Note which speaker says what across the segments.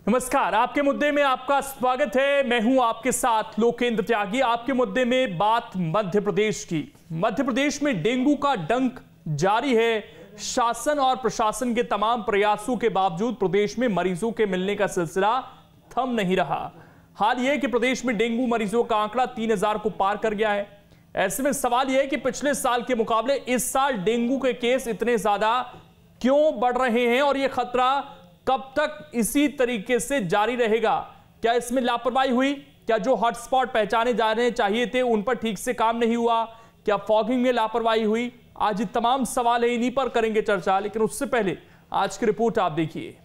Speaker 1: नमस्कार, आपके मुद्दे में आपका स्वागत है। मैं हूं आपके साथ लोकेंद्र त्यागी। आपके मुद्दे में बात मध्य प्रदेश की। मध्य प्रदेश में डेंगू का डंक जारी है। शासन और प्रशासन के तमाम प्रयासों के बावजूद प्रदेश में मरीजों के मिलने का सिलसिला थम नहीं रहा। हाल यह कि प्रदेश में डेंगू मरीजों का आंकड़ा 3000 को पार कर गया है। ऐसे में सवाल यह है कि पिछले साल के मुकाबले इस साल डेंगू के केस इतने ज्यादा क्यों बढ़ रहे हैं और यह खतरा कब तक इसी तरीके से जारी रहेगा? क्या इसमें लापरवाही हुई? क्या जो हॉटस्पॉट पहचाने जाने चाहिए थे उन पर ठीक से काम नहीं हुआ? क्या फॉगिंग में लापरवाही हुई? आज ये तमाम सवाल है, इन्हीं पर करेंगे चर्चा। लेकिन उससे पहले आज की रिपोर्ट आप देखिए।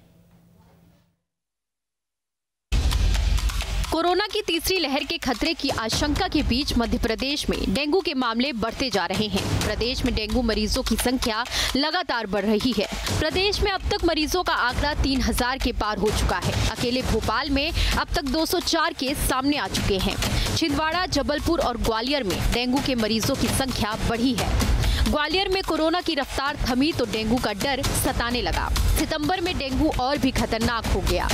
Speaker 2: कोरोना की तीसरी लहर के खतरे की आशंका के बीच मध्य प्रदेश में डेंगू के मामले बढ़ते जा रहे हैं। प्रदेश में डेंगू मरीजों की संख्या लगातार बढ़ रही है। प्रदेश में अब तक मरीजों का आंकड़ा 3000 के पार हो चुका है। अकेले भोपाल में अब तक 204 केस सामने आ चुके हैं। छिंदवाड़ा, जबलपुर और ग्वालियर में डेंगू के मरीजों की संख्या बढ़ी है। ग्वालियर में कोरोना की रफ्तार थमी तो डेंगू का डर सताने लगा। सितंबर में डेंगू और भी खतरनाक हो गया।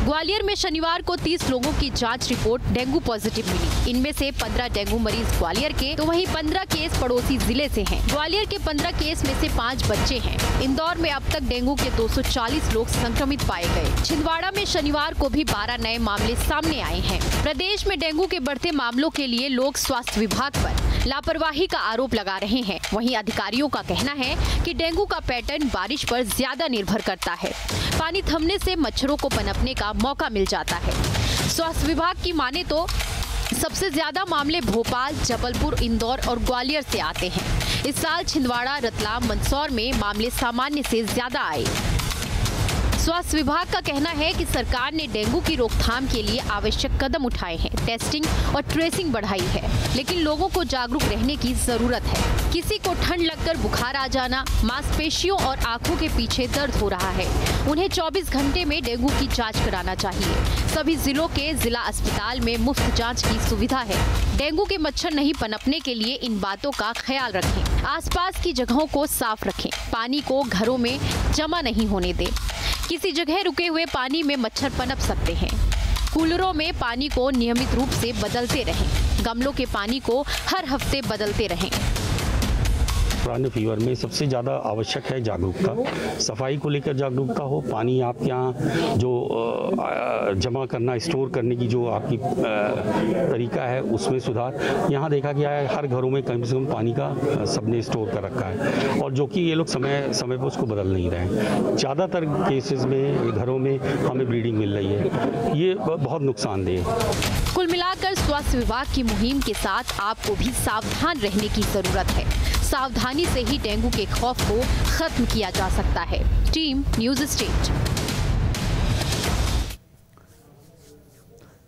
Speaker 2: ग्वालियर में शनिवार को 30 लोगों की जांच रिपोर्ट डेंगू पॉजिटिव मिली। इनमें से 15 डेंगू मरीज ग्वालियर के, तो वहीं 15 केस पड़ोसी जिले से हैं। ग्वालियर के 15 केस में से 5 बच्चे हैं। इंदौर में अब तक डेंगू के 240 लोग संक्रमित पाए गए। छिंदवाड़ा में शनिवार को भी 12 नए मामले सामने आए हैं। प्रदेश में डेंगू के बढ़ते मामलों के लिए लोग स्वास्थ्य विभाग पर लापरवाही का आरोप लगा रहे हैं। वहीं अधिकारियों का कहना है कि डेंगू का पैटर्न बारिश पर ज्यादा निर्भर करता है। पानी थमने से मच्छरों को पनपने का मौका मिल जाता है। स्वास्थ्य विभाग की माने तो सबसे ज्यादा मामले भोपाल, जबलपुर, इंदौर और ग्वालियर से आते हैं। इस साल छिंदवाड़ा, रतलाम, मंदसौर में मामले सामान्य से ज्यादा आए। स्वास्थ्य विभाग का कहना है कि सरकार ने डेंगू की रोकथाम के लिए आवश्यक कदम उठाए हैं। टेस्टिंग और ट्रेसिंग बढ़ाई है, लेकिन लोगों को जागरूक रहने की जरूरत है। किसी को ठंड लगकर बुखार आ जाना, मांसपेशियों और आंखों के पीछे दर्द हो रहा है, उन्हें 24 घंटे में डेंगू की जांच कराना चाहिए। सभी जिलों के जिला अस्पताल में मुफ्त जाँच की सुविधा है। डेंगू के मच्छर नहीं पनपने के लिए इन बातों का ख्याल रखें। आसपास की जगहों को साफ रखें। पानी को घरों में जमा नहीं होने दें। किसी जगह रुके हुए पानी में मच्छर पनप सकते हैं। कूलरों में पानी को नियमित रूप से बदलते रहें। गमलों के पानी को हर हफ्ते बदलते रहें।
Speaker 3: पुराने फीवर में सबसे ज़्यादा आवश्यक है जागरूकता। सफाई को लेकर जागरूकता हो। पानी आपके यहाँ जो जमा करना, स्टोर करने की जो आपकी तरीका है उसमें सुधार। यहाँ देखा गया है हर घरों में कम से कम पानी का सबने स्टोर कर रखा है और जो कि ये लोग समय समय पर उसको बदल नहीं रहे। ज़्यादातर केसेस में घरों में हमें ब्लीडिंग मिल रही है। ये बहुत नुकसानदेह है।
Speaker 2: कुल मिलाकर स्वास्थ्य विभाग की मुहिम के साथ आपको भी सावधान रहने की जरूरत है। सावधानी से ही डेंगू के खौफ को खत्म किया जा सकता है। Team news state.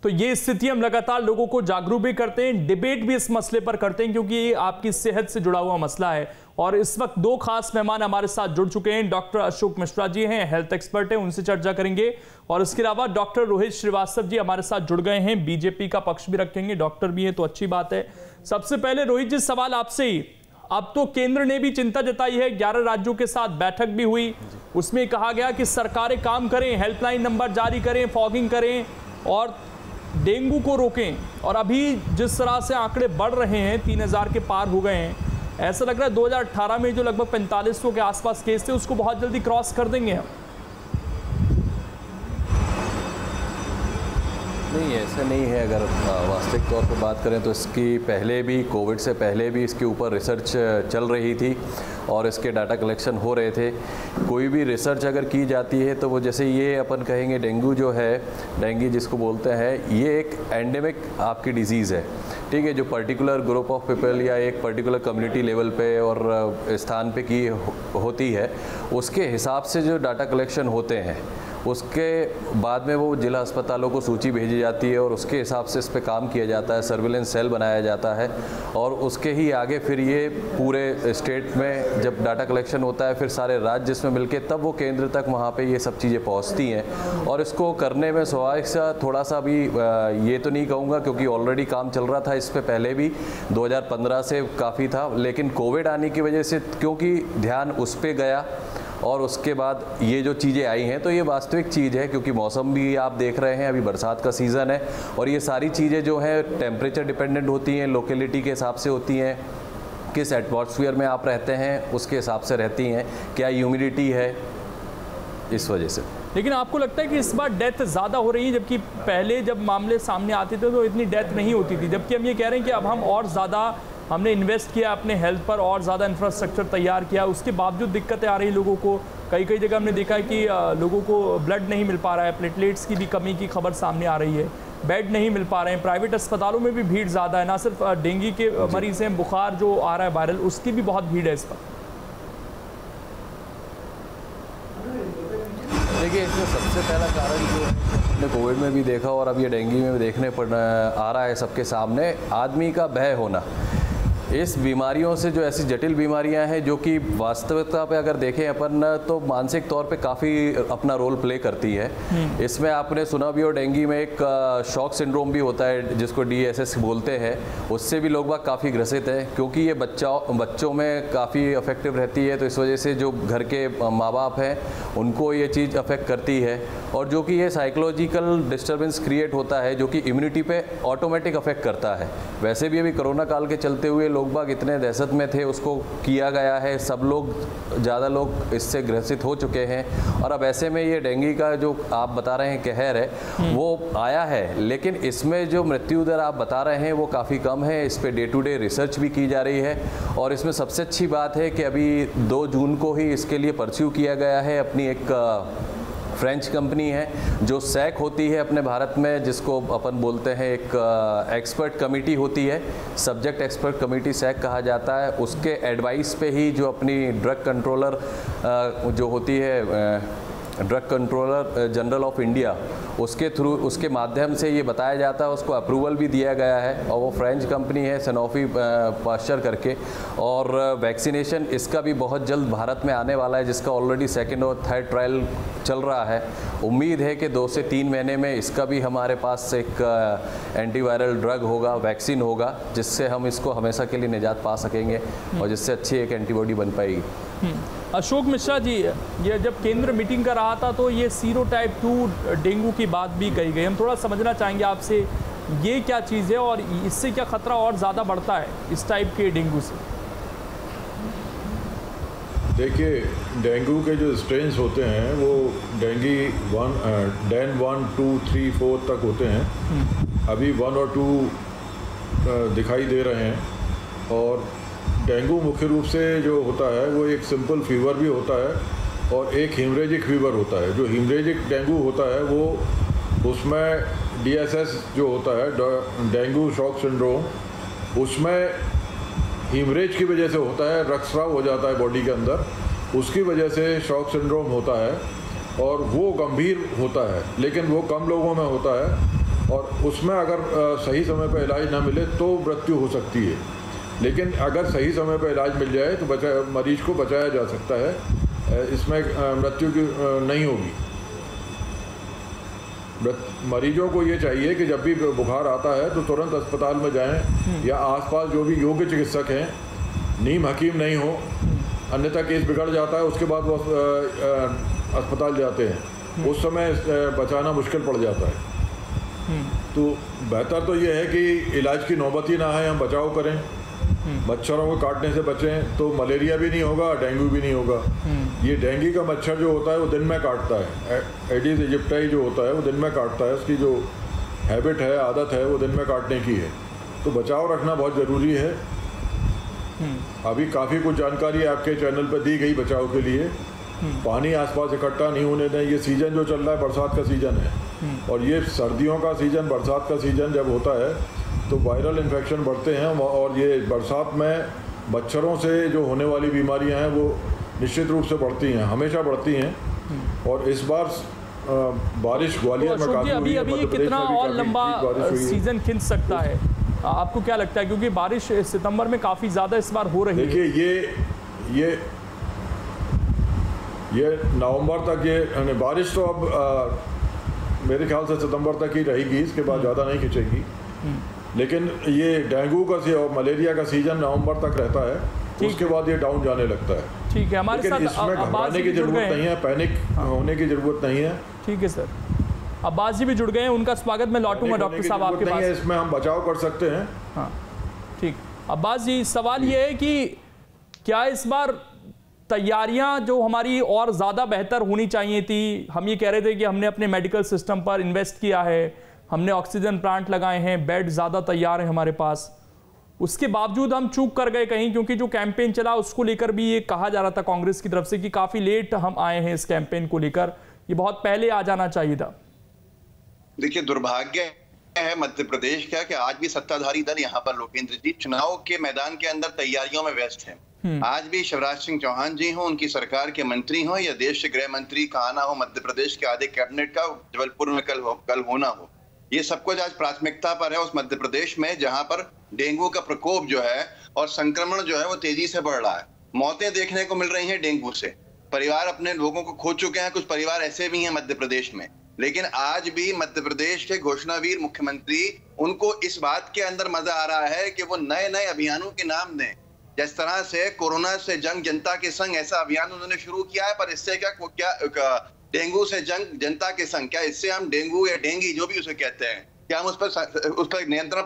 Speaker 1: तो ये स्थिति हम लगातार लोगों को जागरूक भी करते हैं, डिबेट भी इस मसले पर करते हैं, क्योंकि ये आपकी सेहत से जुड़ा हुआ मसला है। और इस वक्त 2 खास मेहमान हमारे साथ जुड़ चुके हैं। डॉक्टर अशोक मिश्रा जी हैं, हेल्थ एक्सपर्ट हैं, उनसे चर्चा करेंगे। और इसके अलावा डॉक्टर रोहित श्रीवास्तव जी हमारे साथ जुड़ गए हैं, बीजेपी का पक्ष भी रखेंगे। डॉक्टर भी है तो अच्छी बात है। सबसे पहले रोहित जी, सवाल आपसे ही। अब तो केंद्र ने भी चिंता जताई है, 11 राज्यों के साथ बैठक भी हुई, उसमें कहा गया कि सरकारें काम करें, हेल्पलाइन नंबर जारी करें, फॉगिंग करें और डेंगू को रोकें। और अभी जिस तरह से आंकड़े बढ़ रहे हैं, 3000 के पार हो गए हैं, ऐसा लग रहा है 2018 में जो लगभग 4500 के आसपास केस थे उसको बहुत जल्दी क्रॉस कर देंगे हम।
Speaker 4: नहीं, ऐसा नहीं है। अगर वास्तविक तौर पर बात करें तो इसकी पहले भी, कोविड से पहले भी इसके ऊपर रिसर्च चल रही थी और इसके डाटा कलेक्शन हो रहे थे। कोई भी रिसर्च अगर की जाती है तो वो, जैसे ये अपन कहेंगे डेंगू जो है, डेंगू जिसको बोलते हैं, ये एक एंडेमिक आपकी डिजीज़ है। ठीक है, जो पर्टिकुलर ग्रुप ऑफ पीपल या एक पर्टिकुलर कम्युनिटी लेवल पे और स्थान पे की होती है, उसके हिसाब से जो डाटा कलेक्शन होते हैं उसके बाद में वो जिला अस्पतालों को सूची भेजी जाती है और उसके हिसाब से इस पे काम किया जाता है। सर्विलेंस सेल बनाया जाता है और उसके ही आगे फिर ये पूरे स्टेट में जब डाटा कलेक्शन होता है, फिर सारे राज्य इसमें मिलके तब वो केंद्र तक वहाँ पे ये सब चीज़ें पहुँचती हैं। और इसको करने में स्वाभाविक सा थोड़ा सा भी ये तो नहीं कहूँगा, क्योंकि ऑलरेडी काम चल रहा था इस पर पहले भी, 2015 से काफ़ी था, लेकिन कोविड आने की वजह से क्योंकि ध्यान उस पर गया और उसके बाद ये जो चीज़ें आई हैं तो ये वास्तविक चीज़ है, क्योंकि मौसम भी आप देख रहे हैं, अभी बरसात का सीज़न है और ये सारी चीज़ें जो हैं टेम्परेचर डिपेंडेंट होती हैं, लोकेलिटी के हिसाब से होती हैं, किस एटमॉस्फेयर में आप रहते हैं उसके हिसाब से रहती हैं, क्या ह्यूमिडिटी है, इस वजह से।
Speaker 1: लेकिन आपको लगता है कि इस बार डेथ ज़्यादा हो रही है, जबकि पहले जब मामले सामने आते थे तो इतनी डेथ नहीं होती थी, जबकि हम ये कह रहे हैं कि अब हम और ज़्यादा हमने इन्वेस्ट किया अपने हेल्थ पर और ज़्यादा इंफ्रास्ट्रक्चर तैयार किया, उसके बावजूद दिक्कतें आ रही लोगों को। कई जगह हमने देखा है कि लोगों को ब्लड नहीं मिल पा रहा है, प्लेटलेट्स की भी कमी की खबर सामने आ रही है, बेड नहीं मिल पा रहे हैं, प्राइवेट अस्पतालों में भी भीड़ ज़्यादा है, ना सिर्फ डेंगू के मरीज़ हैं, बुखार जो आ रहा है वायरल, उसकी भी बहुत भीड़ है इस पर।
Speaker 4: देखिए, इसमें सबसे पहला कारण जो हमने कोविड में भी देखा और अब ये डेंगू में भी देखने पर आ रहा है सबके सामने, आदमी का भय होना। इस बीमारियों से जो ऐसी जटिल बीमारियां हैं जो कि वास्तविकता पे अगर देखें अपन तो मानसिक तौर पे काफ़ी अपना रोल प्ले करती है। इसमें आपने सुना भी हो, डेंगू में एक शॉक सिंड्रोम भी होता है जिसको DSS बोलते हैं, उससे भी लोग बाग काफ़ी ग्रसित हैं, क्योंकि ये बच्चों में काफ़ी अफेक्टिव रहती है, तो इस वजह से जो घर के माँ बाप हैं उनको ये चीज़ अफेक्ट करती है, और जो कि ये साइकोलॉजिकल डिस्टर्बेंस क्रिएट होता है जो कि इम्यूनिटी पे ऑटोमेटिक अफेक्ट करता है। वैसे भी अभी कोरोना काल के चलते हुए लोग बाग इतने दहशत में थे, उसको किया गया है, सब लोग ज़्यादा लोग इससे ग्रसित हो चुके हैं, और अब ऐसे में ये डेंगू का जो आप बता रहे हैं कहर है वो आया है, लेकिन इसमें जो मृत्यु दर आप बता रहे हैं वो काफ़ी कम है। इस per day to day research भी की जा रही है, और इसमें सबसे अच्छी बात है कि अभी 2 जून को ही इसके लिए परस्यू किया गया है। अपनी एक फ्रेंच कंपनी है जो सैक होती है अपने भारत में, जिसको अपन बोलते हैं एक एक्सपर्ट कमेटी होती है, सब्जेक्ट एक्सपर्ट कमेटी सैक कहा जाता है, उसके एडवाइस पे ही जो अपनी ड्रग कंट्रोलर जो होती है drug controller general of India, उसके थ्रू उसके माध्यम से ये बताया जाता है, उसको अप्रूवल भी दिया गया है, और वो फ्रेंच कंपनी है सनोफी पास्चर करके, और वैक्सीनेशन इसका भी बहुत जल्द भारत में आने वाला है, जिसका ऑलरेडी 2nd और 3rd ट्रायल चल रहा है। उम्मीद है कि 2 से 3 महीने में इसका भी हमारे पास एक एंटीवायरल ड्रग होगा, वैक्सीन होगा, जिससे हम इसको हमेशा के लिए निजात पा सकेंगे और जिससे अच्छी एक एंटीबॉडी बन पाएगी।
Speaker 1: अशोक मिश्रा जी, ये जब केंद्र मीटिंग कर रहा था तो ये सीरो टाइप 2 डेंगू की बात भी कही गई, हम थोड़ा समझना चाहेंगे आपसे ये क्या चीज़ है और इससे क्या खतरा और ज़्यादा बढ़ता है इस टाइप के डेंगू से?
Speaker 5: देखिए, डेंगू के जो स्ट्रेन्स होते हैं वो डेंगू डेन 1, 2, 3, 4 तक होते हैं। अभी 1 और 2 दिखाई दे रहे हैं, और डेंगू मुख्य रूप से जो होता है वो एक सिंपल फीवर भी होता है और एक हीमरेजिक फीवर होता है। जो हीमरेजिक डेंगू होता है वो उसमें DSS जो होता है, डेंगू शॉक सिंड्रोम, उसमें हीमरेज की वजह से होता है, रक्तस्राव हो जाता है बॉडी के अंदर, उसकी वजह से शॉक सिंड्रोम होता है, और वो गंभीर होता है, लेकिन वो कम लोगों में होता है, और उसमें अगर सही समय पर इलाज ना मिले तो मृत्यु हो सकती है। लेकिन अगर सही समय पर इलाज मिल जाए तो मरीज को बचाया जा सकता है, इसमें मृत्यु की नहीं होगी। मरीजों को ये चाहिए कि जब भी बुखार आता है तो तुरंत अस्पताल में जाएं, या आसपास जो भी योग्य चिकित्सक हैं, नीम हकीम नहीं हो, अन्यथा केस बिगड़ जाता है, उसके बाद वो अस्पताल जाते हैं, उस समय बचाना मुश्किल पड़ जाता है। तो बेहतर तो ये है कि इलाज की नौबत ही ना है, हम बचाव करें, मच्छरों को काटने से बचें, तो मलेरिया भी नहीं होगा, डेंगू भी नहीं होगा। ये डेंगू का मच्छर जो होता है वो दिन में काटता है, एडिस इजिप्टाई जो होता है वो दिन में काटता है, उसकी जो हैबिट है, आदत है, वो दिन में काटने की है, तो बचाव रखना बहुत ज़रूरी है। अभी काफ़ी कुछ जानकारी आपके चैनल पर दी गई बचाव के लिए। पानी आसपास इकट्ठा नहीं होने दें। ये सीज़न जो चल रहा है बरसात का सीज़न है, और ये सर्दियों का सीज़न, बरसात का सीज़न जब होता है तो वायरल इन्फेक्शन बढ़ते हैं, और ये बरसात में मच्छरों से जो होने वाली बीमारियां हैं वो निश्चित रूप से बढ़ती हैं, हमेशा बढ़ती हैं। और इस बार बारिश ग्वालियर में काफ़ी हुई है,
Speaker 1: अभी कितना और लंबा सीज़न खिंच सकता है, आपको क्या लगता है? क्योंकि बारिश सितंबर में काफ़ी ज़्यादा इस बार हो रही है।
Speaker 5: देखिए, ये नवंबर तक ये बारिश तो अब मेरे ख्याल से सितंबर तक ही रहेगी, इसके बाद ज़्यादा नहीं खिंचेगी। लेकिन ये डेंगू का और मलेरिया का सीज़न नवंबर तक रहता है, उसके बाद ये डाउन जाने लगता है।
Speaker 1: ठीक है, हमारे साथ
Speaker 5: इसमें घबराने की जरूरत नहीं है, पैनिक होने की जरूरत नहीं है।
Speaker 1: ठीक है सर, अब्बास जी भी जुड़ गए हैं, उनका स्वागत। मैं लौटूंगा डॉक्टर साहब आपके पास।
Speaker 5: इसमें हम बचाव कर सकते हैं।
Speaker 1: हाँ ठीक, अब्बास जी सवाल ये है कि क्या इस बार तैयारियां जो हमारी और ज़्यादा बेहतर होनी चाहिए थी? हम ये कह रहे थे कि हमने अपने मेडिकल सिस्टम पर इन्वेस्ट किया है, हमने ऑक्सीजन प्लांट लगाए हैं, बेड ज़्यादा तैयार हैं हमारे पास, उसके बावजूद हम चूक कर गए कहीं, क्योंकि जो कैंपेन चला उसको लेकर भी ये कहा जा रहा था कांग्रेस की तरफ से कि काफ़ी लेट हम आए हैं इस कैंपेन को लेकर, ये बहुत पहले आ जाना चाहिए था।
Speaker 6: देखिए, दुर्भाग्य है मध्य प्रदेश का कि आज भी सत्ताधारी दल यहाँ पर लोकेंद्र जी चुनाव के मैदान के अंदर तैयारियों में व्यस्त है। आज भी शिवराज सिंह चौहान जी हो, उनकी सरकार के मंत्री हो या देश के गृह मंत्री का आना हो, मध्य प्रदेश के आधे कैबिनेट का जबलपुर में कल होना हो, ये सब कुछ आज प्राथमिकता पर है उस मध्य प्रदेश में जहां पर डेंगू का प्रकोप जो है और संक्रमण जो है वो तेजी से बढ़ रहा है। मौतें देखने को मिल रही हैं डेंगू से, परिवार अपने लोगों को खो चुके हैं, कुछ परिवार ऐसे भी हैं मध्य प्रदेश में। लेकिन आज भी मध्य प्रदेश के घोषणावीर मुख्यमंत्री, उनको इस बात के अंदर मजा आ रहा है कि वो नए नए अभियानों के नाम दें। जिस तरह से कोरोना से जंग जनता के संग ऐसा अभियान उन्होंने शुरू किया है, पर इससे क्या डेंगू से जंग जनता के संग, क्या इससे हम डेंगू या डेंगी जो भी उसे कहते हैं, क्या हम उस पर नियंत्रण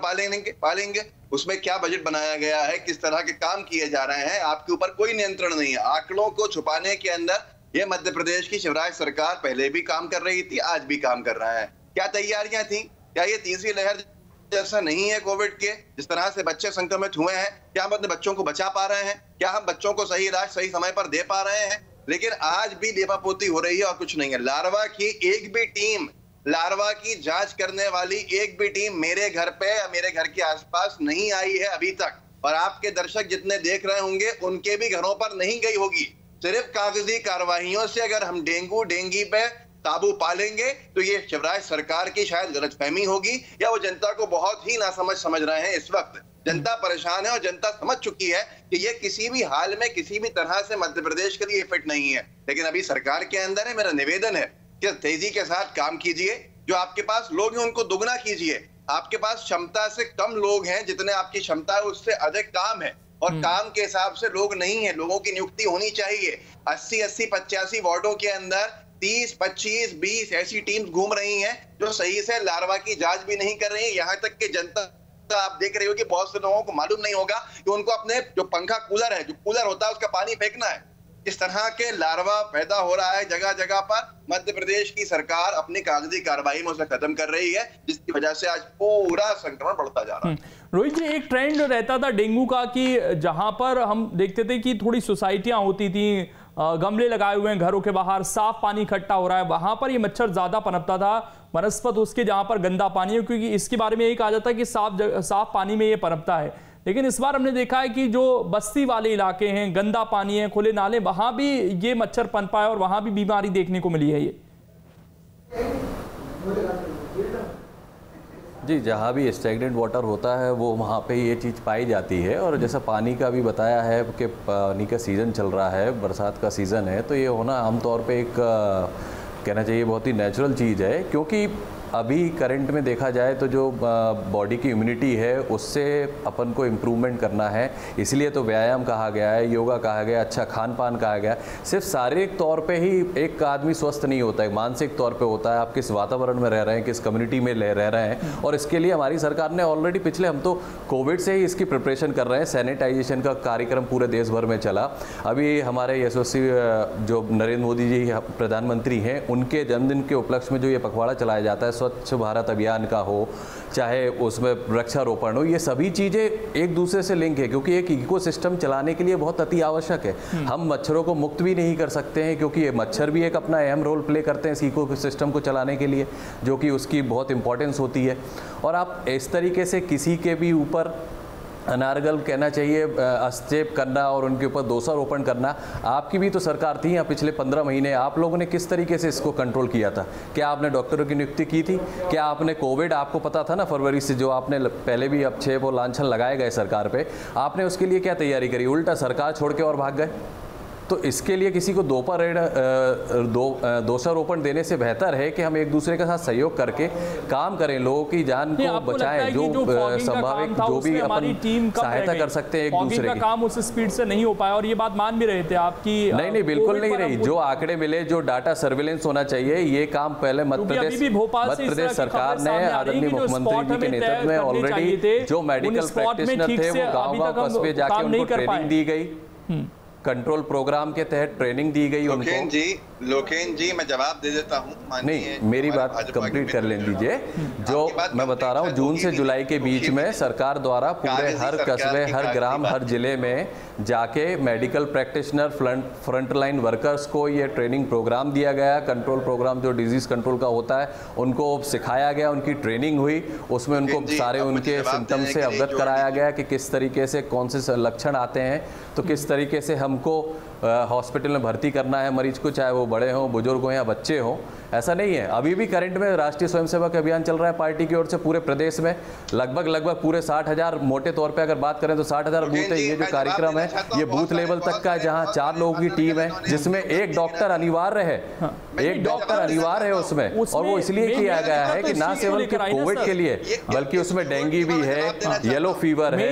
Speaker 6: पालेंगे? उसमें क्या बजट बनाया गया है, किस तरह के काम किए जा रहे हैं, आपके ऊपर कोई नियंत्रण नहीं है। आंकड़ों को छुपाने के अंदर ये मध्य प्रदेश की शिवराज सरकार पहले भी काम कर रही थी, आज भी काम कर रहा है। क्या तैयारियां थी? क्या ये तीसरी लहर जैसा नहीं है कोविड के, जिस तरह से बच्चे संक्रमित हुए हैं? क्या हम अपने बच्चों को बचा पा रहे हैं? क्या हम बच्चों को सही इलाज सही समय पर दे पा रहे हैं? लेकिन आज भी लेपापोती हो रही है और कुछ नहीं है। लार्वा की एक भी टीम, लार्वा की जांच करने वाली एक भी टीम मेरे घर पे या मेरे घर के आसपास नहीं आई है अभी तक, और आपके दर्शक जितने देख रहे होंगे उनके भी घरों पर नहीं गई होगी। सिर्फ कागजी कार्रवाइयों से अगर हम डेंगी पे काबू पालेंगे तो ये शिवराज सरकार की शायद गलतफहमी होगी, या वो जनता को बहुत ही नासमझ समझ रहे हैं। इस वक्त जनता परेशान है और जनता समझ चुकी है कि ये किसी भी हाल में किसी भी तरह से मध्य प्रदेश के लिए फिट नहीं है। लेकिन अभी सरकार के अंदर है, मेरा निवेदन है कि तेजी के साथ काम कीजिए। जो आपके पास लोग हैं उनको दुगना कीजिए। आपके पास क्षमता से कम लोग हैं, जितने आपकी क्षमता है उससे अधिक काम है, और काम के हिसाब से लोग नहीं है। लोगों की नियुक्ति होनी चाहिए। 80-80, 85 वार्डों के अंदर 30, 25, 20 ऐसी टीम्स घूम रही हैं जो सही से लार्वा की जांच भी नहीं कर रही है। यहाँ तक कि जनता आप देख रहे हो कि बहुत से लोगों को मालूम नहीं होगा कि उनको अपने जो पंखा कूलर है, जो कूलर होता है उसका पानी फेंकना है। इस तरह के लार्वा पैदा हो रहा है जगह जगह पर। मध्य प्रदेश की सरकार अपनी कागजी कार्रवाई में उसे खत्म कर रही है, जिसकी वजह से आज पूरा संक्रमण बढ़ता जा रहा है।
Speaker 1: रोहित जी, एक ट्रेंड रहता था डेंगू का कि जहां पर हम देखते थे कि थोड़ी सोसाइटियां होती थी, गमले लगाए हुए हैं घरों के बाहर, साफ पानी इकट्ठा हो रहा है, वहां पर ये मच्छर ज्यादा पनपता था बनस्पत उसके जहां पर गंदा पानी है, क्योंकि इसके बारे में यही कहा जाता है कि साफ पानी में ये पनपता है। लेकिन इस बार हमने देखा है कि जो बस्ती वाले इलाके हैं, गंदा पानी है, खुले नाले, वहां भी ये मच्छर पनपा है और वहां भी बीमारी देखने को मिली है। ये
Speaker 4: जी, जहाँ भी स्टैग्नेंट वाटर होता है वो वहाँ पे ये चीज़ पाई जाती है। और जैसा पानी का भी बताया है कि पानी का सीज़न चल रहा है, बरसात का सीज़न है, तो ये होना आमतौर पे एक कहना चाहिए बहुत ही नेचुरल चीज़ है। क्योंकि अभी करंट में देखा जाए तो जो बॉडी की इम्यूनिटी है उससे अपन को इम्प्रूवमेंट करना है, इसलिए तो व्यायाम कहा गया है, योगा कहा गया, अच्छा खान पान कहा गया। सिर्फ शारीरिक तौर पे ही एक आदमी स्वस्थ नहीं होता है, मानसिक तौर पे होता है। आप किस वातावरण में रह रहे हैं, किस कम्युनिटी में रह रहे हैं, और इसके लिए हमारी सरकार ने ऑलरेडी पिछले, हम तो कोविड से ही इसकी प्रिपरेशन कर रहे हैं। सैनिटाइजेशन का कार्यक्रम पूरे देश भर में चला। अभी हमारे यशस्वी जो नरेंद्र मोदी जी प्रधानमंत्री हैं, उनके जन्मदिन के उपलक्ष्य में जो ये पखवाड़ा चलाया जाता है, स्वच्छ भारत अभियान का हो, चाहे उसमें वृक्षारोपण हो, ये सभी चीज़ें एक दूसरे से लिंक है। क्योंकि एक इकोसिस्टम चलाने के लिए बहुत अति आवश्यक है। हम मच्छरों को मुक्त भी नहीं कर सकते हैं, क्योंकि ये मच्छर भी एक अपना अहम रोल प्ले करते हैं इस इकोसिस्टम को चलाने के लिए, जो कि उसकी बहुत इंपॉर्टेंस होती है। और आप इस तरीके से किसी के भी ऊपर अनारगल कहना चाहिए आक्षेप करना और उनके ऊपर दोषारोपण करना, आपकी भी तो सरकार थी यहाँ पिछले 15 महीने, आप लोगों ने किस तरीके से इसको कंट्रोल किया था? क्या आपने डॉक्टरों की नियुक्ति की थी? क्या आपने कोविड, आपको पता था ना फरवरी से, जो आपने पहले भी अब 6 लांछन लगाए गए सरकार पे, आपने उसके लिए क्या तैयारी करी? उल्टा सरकार छोड़ के और भाग गए। तो इसके लिए किसी को दोषारोपण देने से बेहतर है कि हम एक दूसरे के साथ सहयोग करके काम करें, लोगों की जान को बचाएं, जो संभावित जो भी अपन सहायता कर सकते हैं एक दूसरे की।
Speaker 1: काम उस स्पीड से नहीं हो पाया और ये बात मान भी रहे थे आपकी।
Speaker 4: नहीं बिल्कुल नहीं रही। जो आंकड़े मिले, जो डाटा सर्विलेंस होना चाहिए, ये काम पहले मध्य प्रदेश सरकार ने आदरणीय मुख्यमंत्री जी के नेतृत्व में ऑलरेडी जो मेडिकल प्रैक्टिशनर थे वो गाँव कस्बे जाके उनको ट्रेनिंग दी गई, कंट्रोल प्रोग्राम के तहत ट्रेनिंग दी गई उनको।
Speaker 6: लोकेन जी मैं जवाब दे देता हूँ।
Speaker 4: नहीं, मेरी बात कंप्लीट कर लेने दीजिए। जो मैं बता रहा हूँ, जून से जुलाई के बीच में सरकार द्वारा पूरे हर कस्बे, हर ग्राम, हर जिले में जाके मेडिकल प्रैक्टिशनर, फ्रंटलाइन वर्कर्स को ये ट्रेनिंग प्रोग्राम दिया गया। कंट्रोल प्रोग्राम जो डिजीज कंट्रोल का होता है उनको सिखाया गया, उनकी ट्रेनिंग हुई, उसमें उनको सारे उनके सिम्टम्स से अवगत कराया गया कि किस तरीके से कौन से लक्षण आते हैं, तो किस तरीके से हमको हॉस्पिटल में भर्ती करना है मरीज को, चाहे वो बड़े हों, बुजुर्ग हों या बच्चे हों। ऐसा नहीं है। अभी भी करंट में राष्ट्रीय स्वयंसेवक अभियान चल रहा है पार्टी की ओर से पूरे प्रदेश में। लगभग पूरे 60,000, मोटे तौर पे अगर बात करें तो 60,000 बूथ है। ये जो कार्यक्रम है ये बूथ लेवल तक का है, जहां 4 लोगों की टीम है, जिसमें एक डॉक्टर अनिवार्य है, एक डॉक्टर अनिवार्य है उसमें। और वो इसलिए किया गया है कि ना केवल कोविड के लिए बल्कि उसमें डेंगू भी है, येलो फीवर है,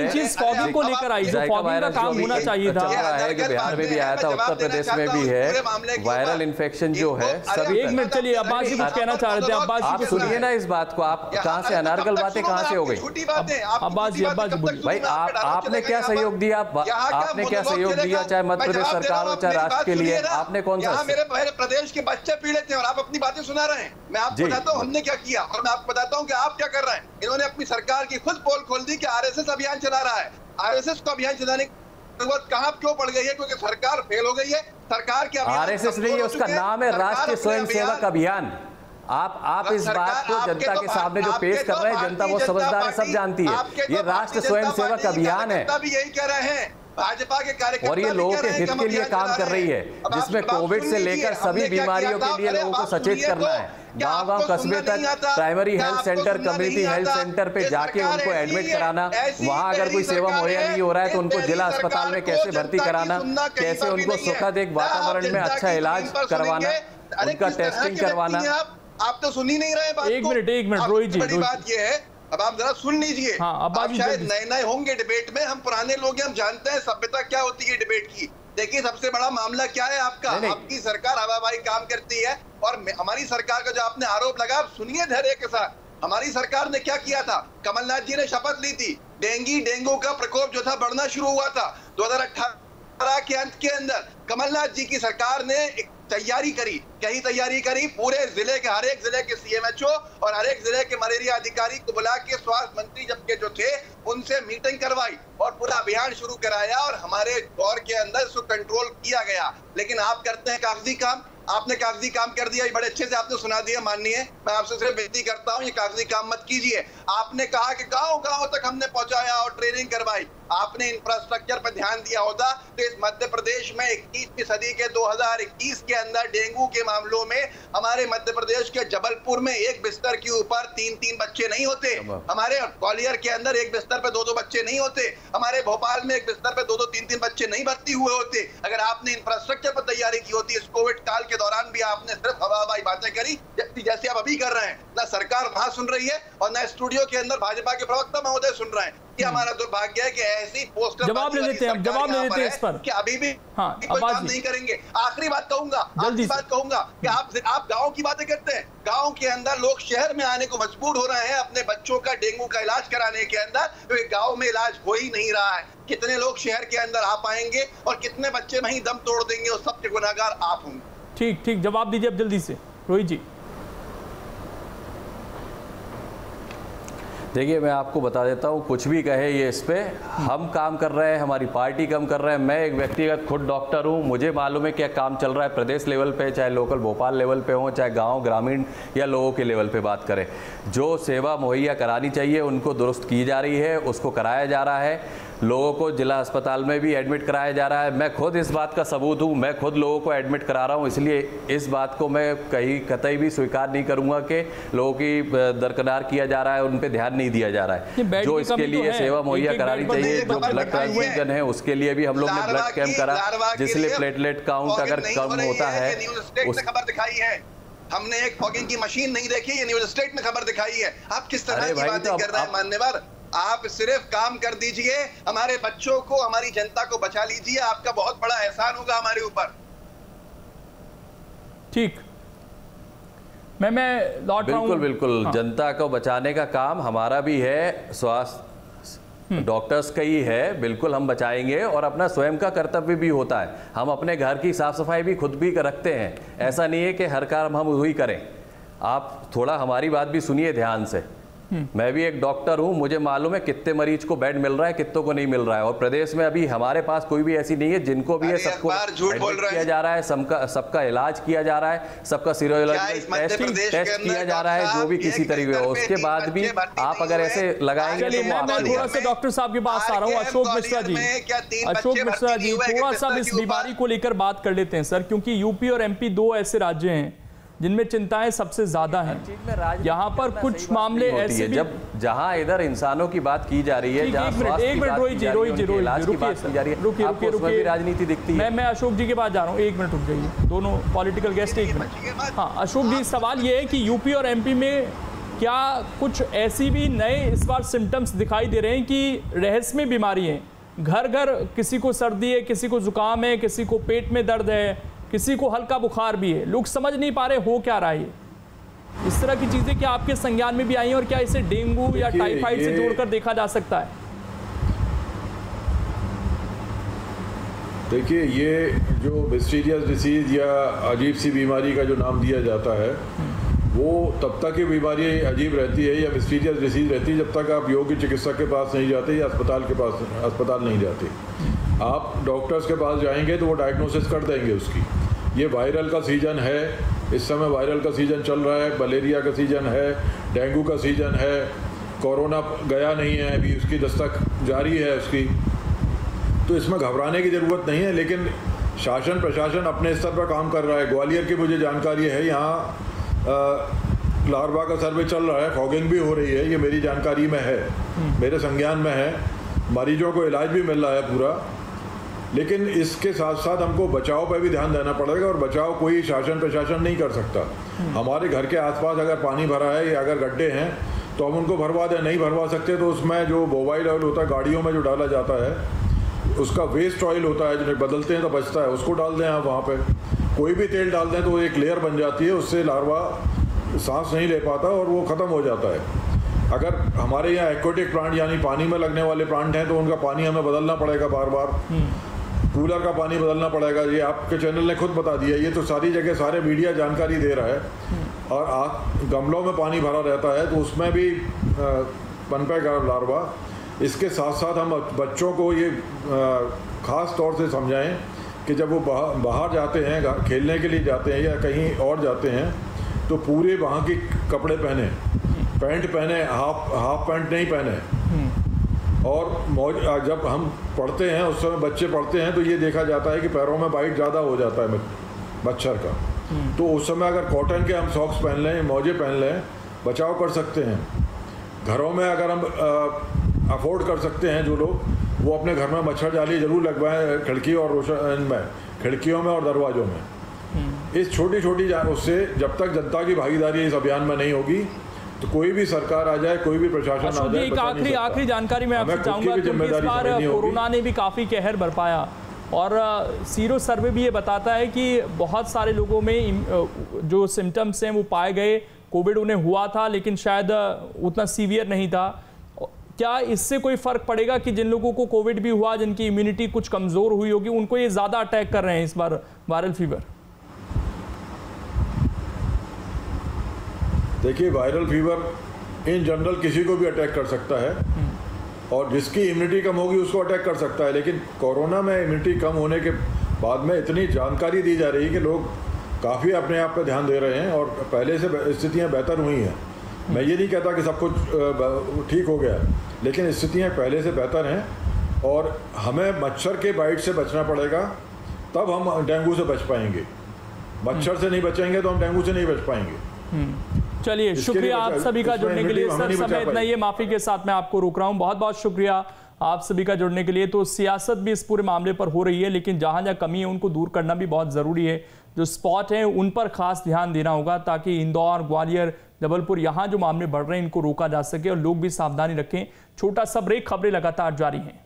Speaker 4: कि बिहार में भी आया था, उत्तर प्रदेश में भी है, वायरल इन्फेक्शन जो है सभी।
Speaker 1: एक मिनट चलिए, अब्बास जी कुछ कहना चाह रहे थे।
Speaker 4: आप सुनिए ना इस बात को, आप कहां से अनारगल बातें कहां से हो गई?
Speaker 1: अब्बास जी
Speaker 4: भाई आपने क्या सहयोग दिया? आपने क्या सहयोग दिया, चाहे मध्य प्रदेश सरकार हो चाहे राष्ट्र के लिए? आपने कौन सा?
Speaker 6: मेरे प्रदेश के बच्चे पीड़ित हैं और आप अपनी बातें सुना रहे हैं। मैं आपको बताता हूँ हमने क्या किया और मैं आपको बताता हूँ कि आप क्या कर रहे हैं। इन्होंने अपनी सरकार की खुद पोल खोल दी कि आरएसएस अभियान चला रहा है। आरएसएस को अभियान चलाने कहां क्यों पड़ गई है? क्योंकि सरकार फेल हो गई है। सरकार के
Speaker 4: आरएसएस नहीं है, उसका नाम है राष्ट्रीय स्वयंसेवक अभियान। आप इस बात को जनता के सामने जो पेश कर रहे हैं, जनता वो समझदार है, सब जानती है। ये राष्ट्रीय स्वयंसेवक अभियान है,
Speaker 6: यही कह रहे हैं भाजपा के कार्यकर्ता,
Speaker 4: और ये लोगों के हित के लिए काम कर रही है, जिसमें कोविड से लेकर सभी बीमारियों के लिए लोगों को सचेत करना है। गांव कस्बे तक primary health centre, community health centre पे जाके उनको एडमिट कराना, वहां अगर कोई सेवा मुहैया नहीं हो रहा है तो उनको जिला अस्पताल में कैसे भर्ती कराना, कैसे उनको सुखद एक वातावरण में अच्छा इलाज करवाना, उनका टेस्टिंग करवाना।
Speaker 6: आप तो सुन ही नहीं रहे बात।
Speaker 1: एक मिनट रोहित जी,
Speaker 6: बड़ी बात ये है, अब आप जरा सुन लीजिए।
Speaker 1: आप
Speaker 6: शायद नए होंगे डिबेट में, हम पुराने लोग हम जानते हैं सभ्यता क्या होती है डिबेट की। देखिए सबसे बड़ा मामला क्या है आपका, आपकी सरकार हवाबाई काम करती है और हमारी सरकार का जो आपने आरोप लगा, आप सुनिए धैर्य के साथ। हमारी सरकार ने क्या किया था, कमलनाथ जी ने शपथ ली थी, डेंगू का प्रकोप जो था बढ़ना शुरू हुआ था 2018 के अंत के अंदर। कमलनाथ जी की सरकार ने एक तैयारी करी, कहीं तैयारी करी, पूरे जिले के हर एक जिले के सीएमएचओ और हर एक जिले के मलेरिया अधिकारी को बुला के स्वास्थ्य मंत्री जबकि जो थे उनसे मीटिंग करवाई और पूरा अभियान शुरू कराया और हमारे दौर के अंदर इसको कंट्रोल किया गया। लेकिन आप करते हैं कागजी काम, आपने कागजी काम कर दिया, बड़े अच्छे से आपने सुना दिया। माननीय, मैं आपसे सिर्फ बेनती करता हूं, ये कागजी काम मत कीजिए। आपने कहा कि गांव-गांव तक हमने पहुंचाया और ट्रेनिंग करवाई। आपने इंफ्रास्ट्रक्चर पर ध्यान दिया होता तो इस मध्य प्रदेश में 21वीं सदी के 2021 के अंदर डेंगू के मामलों में हमारे मध्य प्रदेश के जबलपुर में एक बिस्तर के ऊपर 3-3 बच्चे नहीं होते, हमारे ग्वालियर के अंदर एक बिस्तर पे 2-2 बच्चे नहीं होते, हमारे भोपाल में एक बिस्तर पे 2-2 3-3 बच्चे नहीं भर्ती हुए होते। अगर आपने इंफ्रास्ट्रक्चर पर तैयारी की होती, इस कोविड काल के दौरान भी आपने सिर्फ हवाबाई बातें करी जैसे आप अभी कर रहे हैं। ना सरकार वहां सुन रही है और ना स्टूडियो के अंदर भाजपा के प्रवक्ता महोदय सुन रहे हैं। ये हमारा दुर्भाग्य है कि ऐसी पोस्टर
Speaker 1: जवाब ले लेते हैं इस पर
Speaker 6: कि अभी भी कोई काम नहीं करेंगे। आखिरी बात कहूंगा कि आप गांव की बातें करते हैं, गांव के अंदर लोग शहर में आने को मजबूर हो रहे हैं अपने बच्चों का डेंगू का इलाज कराने के अंदर, क्योंकि गांव में इलाज हो ही नहीं रहा है। कितने लोग शहर के अंदर आ पाएंगे और कितने बच्चे वहीं दम तोड़ देंगे, और सबके गुनाहगार आप होंगे।
Speaker 1: ठीक जवाब दीजिए अब जल्दी से रोहित जी।
Speaker 4: देखिए मैं आपको बता देता हूँ, कुछ भी कहे ये इस पे, हम काम कर रहे हैं, हमारी पार्टी काम कर रहे हैं। मैं एक व्यक्तिगत खुद डॉक्टर हूँ, मुझे मालूम है क्या काम चल रहा है प्रदेश लेवल पे, चाहे लोकल भोपाल लेवल पे हो, चाहे गांव ग्रामीण या लोगों के लेवल पे बात करें। जो सेवा मुहैया करानी चाहिए उनको दुरुस्त की जा रही है, उसको कराया जा रहा है। लोगों को जिला अस्पताल में भी एडमिट कराया जा रहा है। मैं खुद इस बात का सबूत हूँ, मैं खुद लोगों को एडमिट करा रहा हूँ, इसलिए इस बात को मैं कहीं कतई भी स्वीकार नहीं करूँगा कि लोगों की दरकिनार किया जा रहा है, उन पर ध्यान नहीं दिया जा रहा है। जो इसके लिए सेवा मुहैया करानी चाहिए, जो ब्लड ट्रांसफ्यूजन है उसके लिए भी हम लोग ने ब्लड कैंप करा, जिससे प्लेटलेट काउंट अगर कम होता है।
Speaker 6: खबर दिखाई है हमने, एक फॉगिंग की मशीन नहीं देखी, ये न्यूज स्टेट में खबर दिखाई है। आप किस तरह की बातें कर रहे हैं मान्यवर? आप सिर्फ काम कर दीजिए, हमारे बच्चों को, हमारी जनता को बचा लीजिए, आपका बहुत बड़ा एहसान होगा हमारे ऊपर।
Speaker 1: ठीक, मैं लौट रहा हूं।
Speaker 4: बिल्कुल बिल्कुल, जनता को बचाने का काम हमारा भी है, स्वास्थ्य डॉक्टर्स का ही है, बिल्कुल हम बचाएंगे और अपना स्वयं का कर्तव्य भी होता है। हम अपने घर की साफ सफाई भी खुद भी रखते हैं, ऐसा नहीं है कि हर काम हम वही करें। आप थोड़ा हमारी बात भी सुनिए ध्यान से। मैं भी एक डॉक्टर हूं, मुझे मालूम है कितने मरीज को बेड मिल रहा है, कितनों को नहीं मिल रहा है, और प्रदेश में अभी हमारे पास कोई भी ऐसी नहीं है जिनको भी ये सबको एडमिट किया जा रहा है, सबका इलाज किया जा रहा है, सबका सीरोलॉजिकल टेस्ट किया जा रहा है, जो भी किसी तरीके हो। उसके बाद भी आप अगर ऐसे लगाएंगे तो
Speaker 1: मैं थोड़ा सा डॉक्टर साहब के पास आ रहा हूँ। अशोक मिश्रा जी, थोड़ा सा इस बीमारी को लेकर बात कर लेते हैं सर, क्योंकि यूपी और एमपी दो ऐसे राज्य हैं जिनमें चिंताएं सबसे ज्यादा हैं। यहाँ पर कुछ मामले ऐसे भी,
Speaker 4: जब जहाँ इधर इंसानों की बात की जा रही है,
Speaker 1: एक मिनट रोहित जी, रुकिए,
Speaker 4: राजनीति दिखती है।
Speaker 1: मैं अशोक जी के पास जा रहा हूँ, एक मिनट रुक जाइए, दोनों पॉलिटिकल गेस्ट, एक मिनट। हाँ अशोक जी, सवाल ये है कि यूपी और एमपी में क्या कुछ ऐसी भी नए इस बार सिम्टम्स दिखाई दे रहे हैं कि रहस्यमय बीमारी है, घर घर किसी को सर्दी है, किसी को जुकाम है, किसी को पेट में दर्द है, किसी को हल्का बुखार भी है, लोग समझ नहीं पा रहे हो क्या रहा है? इस तरह की चीजें क्या आपके संज्ञान में भी आई हैं, और क्या इसे डेंगू या टाइफाइड से जोड़कर देखा जा सकता है?
Speaker 5: देखिए, ये जो मिस्टीरियस डिसीज या अजीब सी बीमारी का जो नाम दिया जाता है, वो तब तक ये बीमारी अजीब रहती है या मिस्टीरियस डिसीज रहती है जब तक आप योग्य चिकित्सक के पास नहीं जाते या अस्पताल नहीं जाते। आप डॉक्टर्स के पास जाएंगे तो वो डायग्नोसिस कर देंगे उसकी। ये वायरल का सीजन है, इस समय वायरल का सीजन चल रहा है, मलेरिया का सीजन है, डेंगू का सीजन है, कोरोना गया नहीं है अभी, उसकी दस्तक जारी है उसकी। तो इसमें घबराने की ज़रूरत नहीं है, लेकिन शासन प्रशासन अपने स्तर पर काम कर रहा है। ग्वालियर की मुझे जानकारी है, यहाँ लार्वा का सर्वे चल रहा है, फॉगिंग भी हो रही है, ये मेरी जानकारी में है, मेरे संज्ञान में है, मरीजों को इलाज भी मिल रहा है पूरा। लेकिन इसके साथ साथ हमको बचाव पर भी ध्यान देना पड़ेगा, और बचाव कोई शासन प्रशासन नहीं कर सकता। हमारे घर के आसपास अगर पानी भरा है या अगर गड्ढे हैं तो हम उनको भरवा दें, नहीं भरवा सकते तो उसमें जो मोबाइल ऑयल होता है गाड़ियों में जो डाला जाता है, उसका वेस्ट ऑयल होता है जो बदलते हैं तो बचता है, उसको डाल दें आप वहाँ पे। कोई भी तेल डाल दें तो एक लेयर बन जाती है, उससे लार्वा सांस नहीं ले पाता और वो ख़त्म हो जाता है। अगर हमारे यहाँ एक्वेटिक प्लांट यानी पानी में लगने वाले प्लांट हैं तो उनका पानी हमें बदलना पड़ेगा, बार बार कूलर का पानी बदलना पड़ेगा। ये आपके चैनल ने खुद बता दिया, ये तो सारी जगह सारे मीडिया जानकारी दे रहा है। और गमलों में पानी भरा रहता है तो उसमें भी पनपेगा लार्वा। इसके साथ साथ हम बच्चों को ये ख़ास तौर से समझाएं कि जब वो बाहर जाते हैं, खेलने के लिए जाते हैं या कहीं और जाते हैं, तो पूरे वहाँ के कपड़े पहने, पैंट पहने, हाफ पैंट नहीं पहने। और जब हम पढ़ते हैं उस समय बच्चे पढ़ते हैं तो ये देखा जाता है कि पैरों में बाइट ज़्यादा हो जाता है मच्छर का, तो उस समय अगर कॉटन के हम सॉक्स पहन लें, मोजे पहन लें, बचाव कर सकते हैं। घरों में अगर हम अफोर्ड कर सकते हैं जो लोग, वो अपने घर में मच्छर जाली जरूर लगवाएं, खिड़कियों में और दरवाज़ों में। इस छोटी छोटी उससे जब तक जनता की भागीदारी इस अभियान में नहीं होगी तो कोई भी सरकार आ जाए, कोई भी प्रशासन आ जाए,
Speaker 1: एक आखिरी जानकारी मैं आपसे चाहूंगा, क्योंकि इस बार कोरोना ने भी काफ़ी कहर बरपाया और सीरो सर्वे भी ये बताता है कि बहुत सारे लोगों में जो सिम्टम्स हैं वो पाए गए, कोविड उन्हें हुआ था लेकिन शायद उतना सीवियर नहीं था। क्या इससे कोई फ़र्क पड़ेगा कि जिन लोगों को कोविड भी हुआ, जिनकी इम्यूनिटी कुछ कमज़ोर हुई होगी, उनको ये ज़्यादा अटैक कर रहे हैं इस बार वायरल फीवर?
Speaker 5: देखिए, वायरल फीवर इन जनरल किसी को भी अटैक कर सकता है और जिसकी इम्यूनिटी कम होगी उसको अटैक कर सकता है। लेकिन कोरोना में इम्यूनिटी कम होने के बाद में इतनी जानकारी दी जा रही है कि लोग काफ़ी अपने आप पे ध्यान दे रहे हैं और पहले से स्थितियां बेहतर हुई हैं। मैं ये नहीं कहता कि सब कुछ ठीक हो गया, लेकिन स्थितियां पहले से बेहतर हैं और हमें मच्छर के बाइट से बचना पड़ेगा, तब हम डेंगू से बच पाएंगे। मच्छर से नहीं बचेंगे तो हम डेंगू से नहीं बच पाएंगे।
Speaker 1: चलिए, शुक्रिया आप सभी का जुड़ने के लिए। सर, समय इतना ही है, माफी के साथ मैं आपको रोक रहा हूं। बहुत बहुत शुक्रिया आप सभी का जुड़ने के लिए। तो सियासत भी इस पूरे मामले पर हो रही है, लेकिन जहां जहां कमी है उनको दूर करना भी बहुत जरूरी है। जो स्पॉट है उन पर खास ध्यान देना होगा, ताकि इंदौर, ग्वालियर, जबलपुर, यहाँ जो मामले बढ़ रहे हैं इनको रोका जा सके और लोग भी सावधानी रखें। छोटा सा ब्रेक, खबरें लगातार जारी हैं।